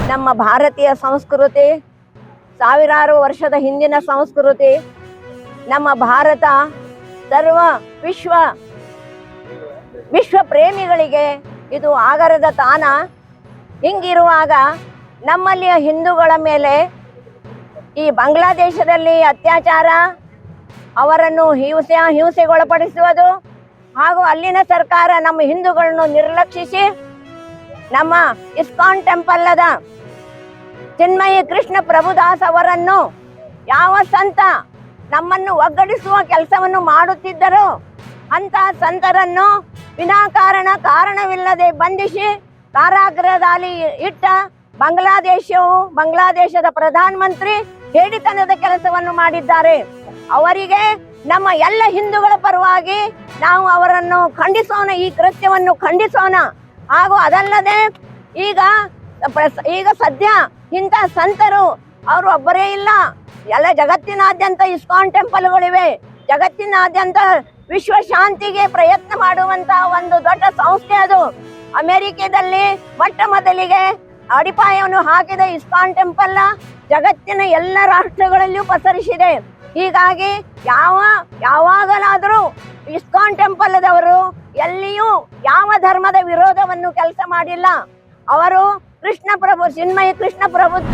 ನಮ್ಮ ಭಾರತೀಯ ಸಂಸ್ಕೃತಿ ಸಾವಿರಾರು ವರ್ಷದ ಹಿಂದಿನ ಸಂಸ್ಕೃತಿ. ನಮ್ಮ ಭಾರತ ಸರ್ವ ವಿಶ್ವ ಪ್ರೇಮಿಗಳಿಗೆ ಇದು ಆಗರದ ತಾಣ. ಹಿಂಗಿರುವಾಗ ನಮ್ಮಲ್ಲಿಯ ಹಿಂದೂಗಳ ಮೇಲೆ ಈ ಬಾಂಗ್ಲಾದೇಶದಲ್ಲಿ ಅತ್ಯಾಚಾರ, ಅವರನ್ನು ಹಿಂಸೆಗೊಳಪಡಿಸುವುದು ಹಾಗೂ ಅಲ್ಲಿನ ಸರ್ಕಾರ ನಮ್ಮ ಹಿಂದೂಗಳನ್ನು ನಿರ್ಲಕ್ಷಿಸಿ ನಮ್ಮ ಇಸ್ಕಾನ್ ಟೆಂಪಲ್ದ ಚಿನ್ಮಯಿ ಕೃಷ್ಣ ಪ್ರಭುದಾಸ್ ಅವರನ್ನು ಯಾವ ಸಂತ ನಮ್ಮನ್ನು ಒಗ್ಗಡಿಸುವ ಕೆಲಸವನ್ನು ಮಾಡುತ್ತಿದ್ದರು ಅಂತ ಸಂತರನ್ನು ಕಾರಣವಿಲ್ಲದೆ ಬಂಧಿಸಿ ಕಾರಾಗೃಹದಲ್ಲಿ ಇಟ್ಟ ಬಾಂಗ್ಲಾದೇಶದ ಪ್ರಧಾನಮಂತ್ರಿ ಹೇಡಿತನದ ಕೆಲಸವನ್ನು ಮಾಡಿದ್ದಾರೆ. ಅವರಿಗೆ ನಮ್ಮ ಎಲ್ಲ ಹಿಂದೂಗಳ ಪರವಾಗಿ ನಾವು ಅವರನ್ನು ಖಂಡಿಸೋಣ, ಈ ಕೃತ್ಯವನ್ನು ಖಂಡಿಸೋಣ. ಹಾಗೂ ಅದಲ್ಲದೆ ಈಗ ಸದ್ಯ ಇಂಥ ಸಂತರು ಅವರು ಒಬ್ಬರೇ ಇಲ್ಲ, ಎಲ್ಲ ಜಗತ್ತಿನಾದ್ಯಂತ ಇಸ್ಕಾನ್ ಟೆಂಪಲ್ಗಳಿವೆ. ಜಗತ್ತಿನಾದ್ಯಂತ ವಿಶ್ವ ಶಾಂತಿಗೆ ಪ್ರಯತ್ನ ಮಾಡುವಂತಹ ಒಂದು ದೊಡ್ಡ ಸಂಸ್ಥೆ ಅದು. ಅಮೆರಿಕದಲ್ಲಿ ಮೊಟ್ಟ ಮೊದಲಿಗೆ ಅಡಿಪಾಯವನ್ನು ಹಾಕಿದ ಇಸ್ಕಾನ್ ಟೆಂಪಲ್ ಜಗತ್ತಿನ ಎಲ್ಲ ರಾಷ್ಟ್ರಗಳಲ್ಲಿಯೂ ಪಸರಿಸಿದೆ. ಹೀಗಾಗಿ ಯಾವಾಗಲಾದರೂ ಇಸ್ಕಾನ್ ಟೆಂಪಲ್ದವರು ಎಲ್ಲಿಯೂ ಯಾವ ಧರ್ಮದ ವಿರೋಧವನ್ನು ಕೆಲಸ ಮಾಡಿಲ್ಲ. ಅವರು ಚಿನ್ಮಯಿ ಕೃಷ್ಣ ಪ್ರಭು